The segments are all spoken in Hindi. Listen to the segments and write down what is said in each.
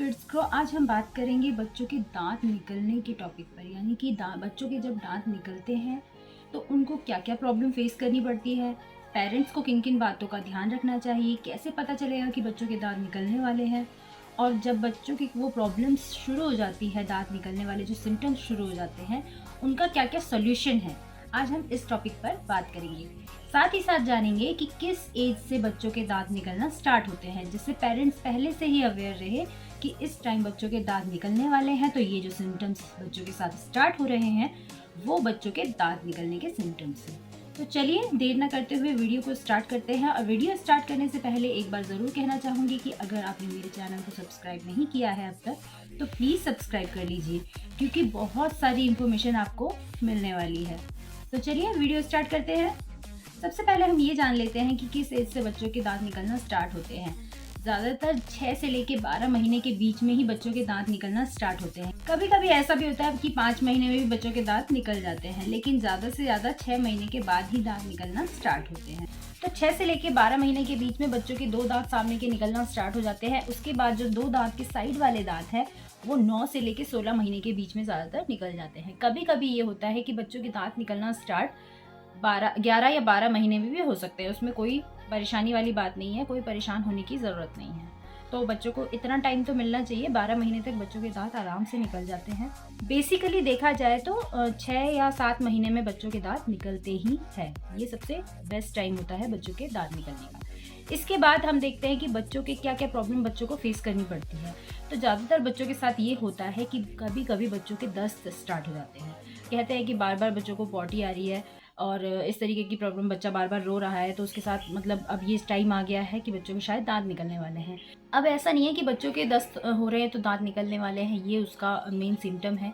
Kids grow. आज हम बात करेंगे बच्चों के दांत निकलने के टॉपिक पर, यानी कि बच्चों के जब दांत निकलते हैं तो उनको क्या क्या प्रॉब्लम फेस करनी पड़ती है, पेरेंट्स को किन किन बातों का ध्यान रखना चाहिए, कैसे पता चलेगा कि बच्चों के दांत निकलने वाले हैं, और जब बच्चों की वो प्रॉब्लम्स शुरू हो जाती है, दांत निकलने वाले जो सिम्टम्स शुरू हो जाते हैं, उनका क्या क्या सोल्यूशन है। आज हम इस टॉपिक पर बात करेंगे। साथ ही साथ जानेंगे कि किस एज से बच्चों के दांत निकलना स्टार्ट होते हैं, जिससे पेरेंट्स पहले से ही अवेयर रहे कि इस टाइम बच्चों के दांत निकलने वाले हैं, तो ये जो सिम्टम्स बच्चों के साथ स्टार्ट हो रहे हैं वो बच्चों के दांत निकलने के सिम्टम्स हैं। तो चलिए देर न करते हुए वीडियो को स्टार्ट करते हैं। और वीडियो स्टार्ट करने से पहले एक बार ज़रूर कहना चाहूँगी कि अगर आपने मेरे चैनल को सब्सक्राइब नहीं किया है अब तक तो प्लीज़ सब्सक्राइब कर लीजिए, क्योंकि बहुत सारी इन्फॉर्मेशन आपको मिलने वाली है। तो चलिए वीडियो स्टार्ट करते हैं। सबसे पहले हम ये जान लेते हैं कि किस एज से बच्चों के दांत निकलना स्टार्ट होते हैं। ज़्यादातर 6 से लेके 12 महीने के बीच में ही बच्चों के दांत निकलना स्टार्ट होते हैं। कभी कभी ऐसा भी होता है कि 5 महीने में भी बच्चों के दांत निकल जाते हैं, लेकिन ज़्यादा से ज़्यादा 6 महीने के बाद ही दांत निकलना स्टार्ट होते हैं। तो 6 से लेके 12 महीने के बीच में बच्चों के 2 दांत सामने के निकलना स्टार्ट हो जाते हैं। उसके बाद जो 2 दांत के साइड वाले दांत हैं वो 9 से लेके 16 महीने के बीच में ज़्यादातर निकल जाते हैं। कभी कभी ये होता है कि बच्चों के दांत निकलना स्टार्ट 11 या 12 महीने में भी हो सकते हैं। उसमें कोई परेशानी वाली बात नहीं है, कोई परेशान होने की ज़रूरत नहीं है। तो बच्चों को इतना टाइम तो मिलना चाहिए, 12 महीने तक बच्चों के दांत आराम से निकल जाते हैं। बेसिकली देखा जाए तो 6 या 7 महीने में बच्चों के दांत निकलते ही है। ये सबसे बेस्ट टाइम होता है बच्चों के दांत निकलने का। इसके बाद हम देखते हैं कि बच्चों के क्या क्या प्रॉब्लम बच्चों को फेस करनी पड़ती है। तो ज़्यादातर बच्चों के साथ ये होता है कि कभी कभी बच्चों के दस्त स्टार्ट हो जाते हैं। कहते हैं कि बार बार बच्चों को पॉटी आ रही है और इस तरीके की प्रॉब्लम, बच्चा बार बार रो रहा है, तो उसके साथ मतलब अब ये टाइम आ गया है कि बच्चों के शायद दांत निकलने वाले हैं। अब ऐसा नहीं है कि बच्चों के दस्त हो रहे हैं तो दांत निकलने वाले हैं, ये उसका मेन सिम्टम है।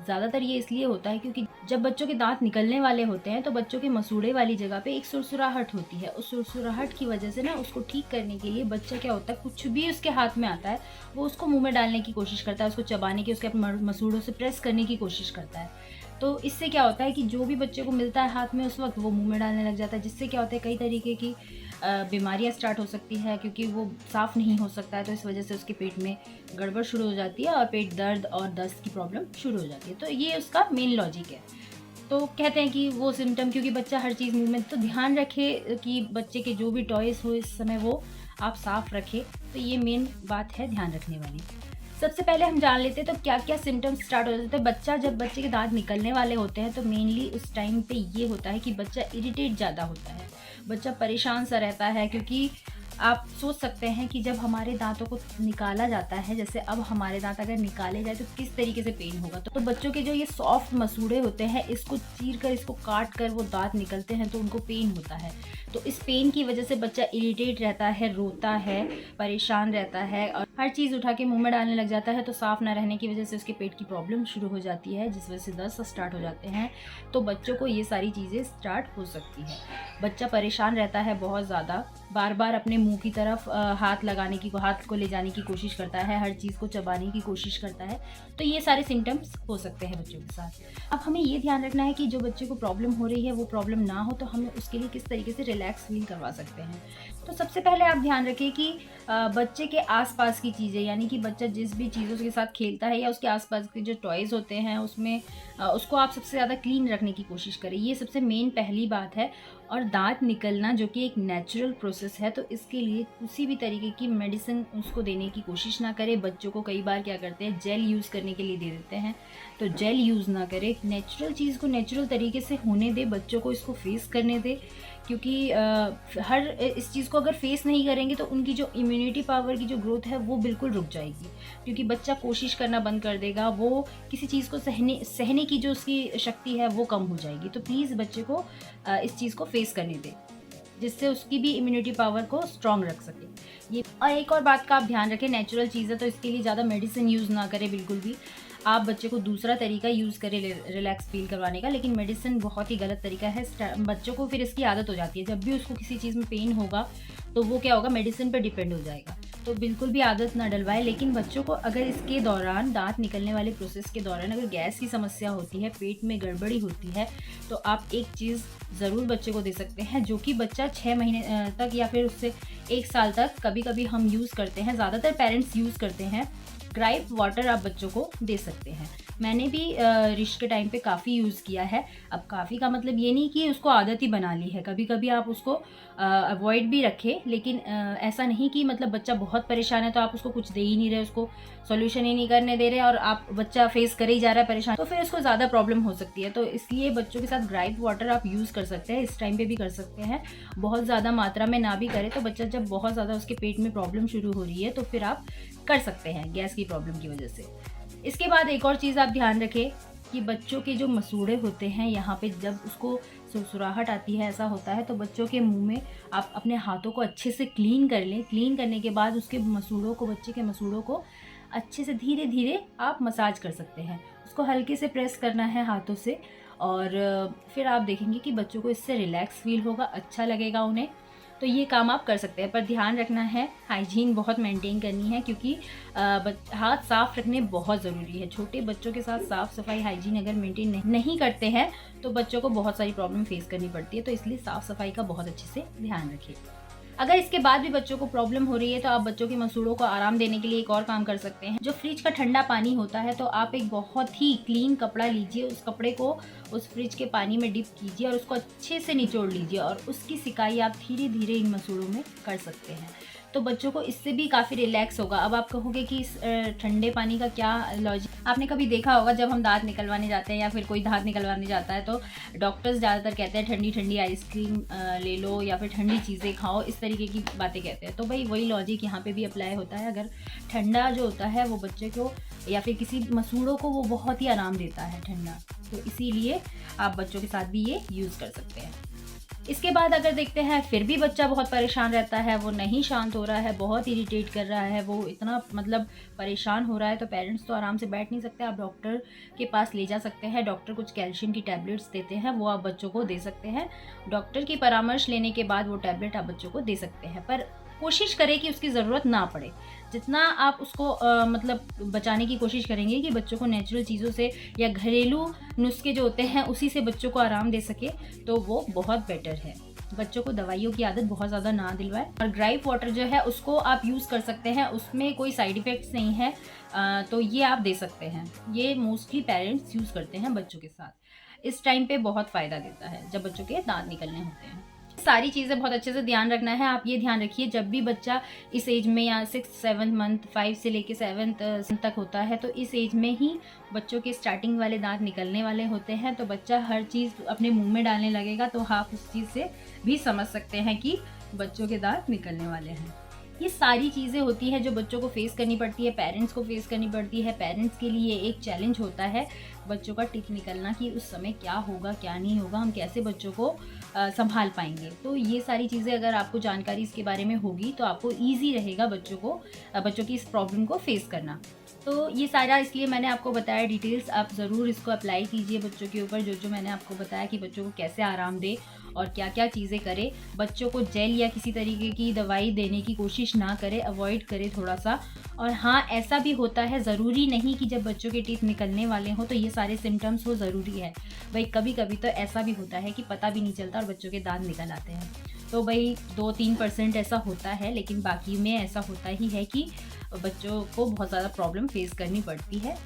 ज़्यादातर ये इसलिए होता है क्योंकि जब बच्चों के दांत निकलने वाले होते हैं तो बच्चों के मसूड़े वाली जगह पे एक सुरसुराहट होती है। उस सुरसुराहट की वजह से ना उसको ठीक करने के लिए बच्चा क्या होता है, कुछ भी उसके हाथ में आता है वो उसको मुंह में डालने की कोशिश करता है, उसको चबाने की, उसके अपने मसूड़ों से प्रेस करने की कोशिश करता है। तो इससे क्या होता है कि जो भी बच्चे को मिलता है हाथ में उस वक्त वो मुंह में डालने लग जाता है, जिससे क्या होता है कई तरीके की बीमारियां स्टार्ट हो सकती है, क्योंकि वो साफ़ नहीं हो सकता है। तो इस वजह से उसके पेट में गड़बड़ शुरू हो जाती है और पेट दर्द और दस्त की प्रॉब्लम शुरू हो जाती है। तो ये उसका मेन लॉजिक है। तो कहते हैं कि वो सिम्टम, क्योंकि बच्चा हर चीज़ मुंह में, तो ध्यान रखे कि बच्चे के जो भी टॉयज़ हो इस समय वो आप साफ़ रखें। तो ये मेन बात है ध्यान रखने वाली। सबसे पहले हम जान लेते हैं तो क्या क्या सिम्टम्स स्टार्ट हो जाते हैं। जब बच्चे के दांत निकलने वाले होते हैं तो मेनली उस टाइम पे ये होता है कि बच्चा इरिटेट ज़्यादा होता है, बच्चा परेशान सा रहता है। क्योंकि आप सोच सकते हैं कि जब हमारे दांतों को निकाला जाता है, जैसे अब हमारे दांत अगर निकाले जाए तो किस तरीके से पेन होगा। तो बच्चों के जो ये सॉफ्ट मसूड़े होते हैं, इसको चीर कर, इसको काट कर वो दांत निकलते हैं तो उनको पेन होता है। तो इस पेन की वजह से बच्चा इरिटेट रहता है, रोता है, परेशान रहता है और हर चीज़ उठा के मुंह में डालने लग जाता है। तो साफ़ ना रहने की वजह से उसके पेट की प्रॉब्लम शुरू हो जाती है, जिस वजह से दस्त स्टार्ट हो जाते हैं। तो बच्चों को ये सारी चीज़ें स्टार्ट हो सकती है। बच्चा परेशान रहता है बहुत ज़्यादा, बार बार अपने मुंह की तरफ हाथ को ले जाने की कोशिश करता है, हर चीज़ को चबाने की कोशिश करता है। तो ये सारे सिम्टम्स हो सकते हैं बच्चों के साथ। अब हमें ये ध्यान रखना है कि जो बच्चे को प्रॉब्लम हो रही है वो प्रॉब्लम ना हो, तो हमें उसके लिए किस तरीके से रिलैक्स फील करवा सकते हैं। तो सबसे पहले आप ध्यान रखें कि बच्चे के आसपास की चीज़ें, यानी कि बच्चा जिस भी चीज़ों के साथ खेलता है या उसके आसपास के जो टॉयज़ होते हैं उसमें उसको आप सबसे ज़्यादा क्लीन रखने की कोशिश करें। ये सबसे मेन पहली बात है। और दांत निकलना जो कि एक नेचुरल प्रोसेस है, तो इसके लिए किसी भी तरीके की मेडिसिन उसको देने की कोशिश ना करें। बच्चों को कई बार क्या करते हैं, जेल यूज़ करने के लिए दे देते हैं, तो जेल यूज़ ना करें। नेचुरल चीज़ को नेचुरल तरीके से होने दे, बच्चों को इसको फेस करने दे। क्योंकि हर इस चीज़ को अगर फेस नहीं करेंगे तो उनकी जो इम्यूनिटी पावर की जो ग्रोथ है वो बिल्कुल रुक जाएगी, क्योंकि बच्चा कोशिश करना बंद कर देगा, वो किसी चीज़ को सहने की जो उसकी शक्ति है वो कम हो जाएगी। तो प्लीज़ बच्चे को इस चीज़ को फेस करने दें, जिससे उसकी भी इम्यूनिटी पावर को स्ट्रॉन्ग रख सके। ये और एक और बात का आप ध्यान रखें, नेचुरल चीज़ है तो इसके लिए ज़्यादा मेडिसिन यूज़ ना करें बिल्कुल भी। आप बच्चे को दूसरा तरीका यूज़ करें रिलैक्स फील करवाने का, लेकिन मेडिसिन बहुत ही गलत तरीका है। बच्चों को फिर इसकी आदत हो जाती है, जब भी उसको किसी चीज़ में पेन होगा तो वो क्या होगा, मेडिसिन पर डिपेंड हो जाएगा। तो बिल्कुल भी आदत ना डलवाएं। लेकिन बच्चों को अगर इसके दौरान, दांत निकलने वाले प्रोसेस के दौरान अगर गैस की समस्या होती है, पेट में गड़बड़ी होती है, तो आप एक चीज़ ज़रूर बच्चे को दे सकते हैं, जो कि बच्चा 6 महीने तक या फिर उससे 1 साल तक कभी कभी हम यूज़ करते हैं, ज़्यादातर पेरेंट्स यूज़ करते हैं। ग्राइप वाटर आप बच्चों को दे सकते हैं। मैंने भी रिश के टाइम पे काफ़ी यूज़ किया है। अब काफ़ी का मतलब ये नहीं कि उसको आदत ही बना ली है, कभी कभी आप उसको अवॉइड भी रखें, लेकिन ऐसा नहीं कि मतलब बच्चा बहुत परेशान है तो आप उसको कुछ दे ही नहीं रहे, उसको सॉल्यूशन ही नहीं करने दे रहे और आप बच्चा फेस करे ही जा रहा है परेशान, तो फिर उसको ज़्यादा प्रॉब्लम हो सकती है। तो इसलिए बच्चों के साथ ग्राइप वाटर आप यूज़ कर सकते हैं, इस टाइम पे भी कर सकते हैं। बहुत ज़्यादा मात्रा में ना भी करें, तो बच्चा जब बहुत ज़्यादा उसके पेट में प्रॉब्लम शुरू हो रही है तो फिर आप कर सकते हैं गैस की प्रॉब्लम की वजह से। इसके बाद एक और चीज़ आप ध्यान रखें कि बच्चों के जो मसूड़े होते हैं, यहाँ पे जब उसको सुरसुराहट आती है, ऐसा होता है, तो बच्चों के मुंह में आप अपने हाथों को अच्छे से क्लीन कर लें। क्लीन करने के बाद उसके मसूड़ों को, बच्चे के मसूड़ों को अच्छे से धीरे धीरे आप मसाज कर सकते हैं। उसको हल्के से प्रेस करना है हाथों से, और फिर आप देखेंगे कि बच्चों को इससे रिलैक्स फील होगा, अच्छा लगेगा उन्हें। तो ये काम आप कर सकते हैं, पर ध्यान रखना है, हाइजीन बहुत मेंटेन करनी है, क्योंकि हाथ साफ रखने बहुत ज़रूरी है। छोटे बच्चों के साथ साफ़ सफाई, हाइजीन अगर मेंटेन नहीं करते हैं तो बच्चों को बहुत सारी प्रॉब्लम फेस करनी पड़ती है। तो इसलिए साफ़ सफाई का बहुत अच्छे से ध्यान रखिए। अगर इसके बाद भी बच्चों को प्रॉब्लम हो रही है तो आप बच्चों के मसूड़ों को आराम देने के लिए एक और काम कर सकते हैं। जो फ्रिज का ठंडा पानी होता है, तो आप एक बहुत ही क्लीन कपड़ा लीजिए, उस कपड़े को उस फ्रिज के पानी में डिप कीजिए और उसको अच्छे से निचोड़ लीजिए, और उसकी सिकाई आप धीरे धीरे इन मसूड़ों में कर सकते हैं। तो बच्चों को इससे भी काफ़ी रिलैक्स होगा। अब आप कहोगे कि इस ठंडे पानी का क्या लॉजिक, आपने कभी देखा होगा जब हम दांत निकलवाने जाते हैं या फिर कोई दांत निकलवाने जाता है तो डॉक्टर्स ज़्यादातर कहते हैं ठंडी ठंडी आइसक्रीम ले लो या फिर ठंडी चीज़ें खाओ, इस तरीके की बातें कहते हैं। तो भाई वही लॉजिक यहाँ पे भी अप्लाई होता है। अगर ठंडा जो होता है वो बच्चे को या फिर किसी मसूड़ों को वो बहुत ही आराम देता है ठंडा, तो इसीलिए आप बच्चों के साथ भी ये यूज़ कर सकते हैं। इसके बाद अगर देखते हैं फिर भी बच्चा बहुत परेशान रहता है, वो नहीं शांत हो रहा है, बहुत इरिटेट कर रहा है, वो इतना मतलब परेशान हो रहा है, तो पेरेंट्स तो आराम से बैठ नहीं सकते, आप डॉक्टर के पास ले जा सकते हैं। डॉक्टर कुछ कैल्शियम की टैबलेट्स देते हैं, वो आप बच्चों को दे सकते हैं। डॉक्टर की परामर्श लेने के बाद वो टैबलेट आप बच्चों को दे सकते हैं, पर कोशिश करें कि उसकी ज़रूरत ना पड़े। जितना आप उसको मतलब बचाने की कोशिश करेंगे कि बच्चों को नेचुरल चीज़ों से या घरेलू नुस्खे जो होते हैं उसी से बच्चों को आराम दे सके, तो वो बहुत बेटर है। बच्चों को दवाइयों की आदत बहुत ज़्यादा ना दिलवाएं। और ग्राइप वाटर जो है उसको आप यूज़ कर सकते हैं, उसमें कोई साइड इफ़ेक्ट्स नहीं है, तो ये आप दे सकते हैं। ये मोस्टली पेरेंट्स यूज़ करते हैं बच्चों के साथ। इस टाइम पे बहुत फ़ायदा देता है जब बच्चों के दांत निकलने होते हैं। सारी चीज़ें बहुत अच्छे से ध्यान रखना है। आप ये ध्यान रखिए, जब भी बच्चा इस एज में या 6-7 मंथ, 5 से लेके 7th तक होता है, तो इस एज में ही बच्चों के स्टार्टिंग वाले दांत निकलने वाले होते हैं। तो बच्चा हर चीज़ अपने मुंह में डालने लगेगा, तो आप उस चीज़ से भी समझ सकते हैं कि बच्चों के दांत निकलने वाले हैं। ये सारी चीज़ें होती हैं जो बच्चों को फेस करनी पड़ती है, पेरेंट्स को फेस करनी पड़ती है। पेरेंट्स के लिए एक चैलेंज होता है बच्चों का टीथ निकलना, कि उस समय क्या होगा क्या नहीं होगा, हम कैसे बच्चों को संभाल पाएंगे। तो ये सारी चीज़ें अगर आपको जानकारी इसके बारे में होगी तो आपको ईजी रहेगा बच्चों की इस प्रॉब्लम को फेस करना। तो ये सारा इसलिए मैंने आपको बताया डिटेल्स, आप ज़रूर इसको अप्लाई कीजिए बच्चों के ऊपर, जो मैंने आपको बताया कि बच्चों को कैसे आराम दे और क्या क्या चीज़ें करे। बच्चों को जेल या किसी तरीके की दवाई देने की कोशिश ना करे, अवॉइड करे थोड़ा सा। और हाँ, ऐसा भी होता है, ज़रूरी नहीं कि जब बच्चों के टीथ निकलने वाले हों तो ये सारे सिम्टम्स हो, ज़रूरी है भाई। कभी कभी तो ऐसा भी होता है कि पता भी नहीं चलता और बच्चों के दांत निकल आते हैं। तो भाई 2-3% ऐसा होता है, लेकिन बाकी में ऐसा होता ही है कि बच्चों को बहुत ज़्यादा प्रॉब्लम फेस करनी पड़ती है।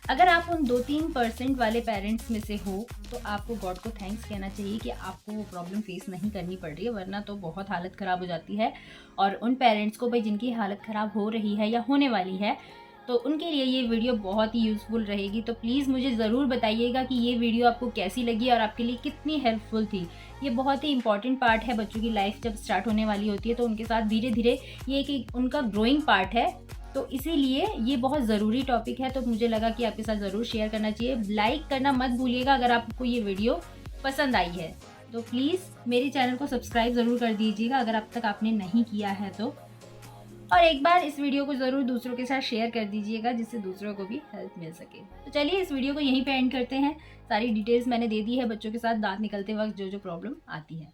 अगर आप उन 2-3% वाले पेरेंट्स में से हो तो आपको गॉड को थैंक्स कहना चाहिए कि आपको वो प्रॉब्लम फेस नहीं करनी पड़ रही है, वरना तो बहुत हालत ख़राब हो जाती है। और उन पेरेंट्स को भाई जिनकी हालत ख़राब हो रही है या होने वाली है, तो उनके लिए ये वीडियो बहुत ही यूज़फुल रहेगी। तो प्लीज़ मुझे ज़रूर बताइएगा कि ये वीडियो आपको कैसी लगी और आपके लिए कितनी हेल्पफुल थी। ये बहुत ही इंपॉर्टेंट पार्ट है, बच्चों की लाइफ जब स्टार्ट होने वाली होती है तो उनके साथ धीरे धीरे ये एक उनका ग्रोइंग पार्ट है, तो इसीलिए ये बहुत ज़रूरी टॉपिक है। तो मुझे लगा कि आपके साथ ज़रूर शेयर करना चाहिए। लाइक करना मत भूलिएगा अगर आपको ये वीडियो पसंद आई है, तो प्लीज़ मेरे चैनल को सब्सक्राइब ज़रूर कर दीजिएगा अगर अब तक आपने नहीं किया है तो। और एक बार इस वीडियो को ज़रूर दूसरों के साथ शेयर कर दीजिएगा जिससे दूसरों को भी हेल्प मिल सके। तो चलिए इस वीडियो को यहीं पे एंड करते हैं। सारी डिटेल्स मैंने दे दी है बच्चों के साथ दांत निकलते वक्त जो प्रॉब्लम आती है।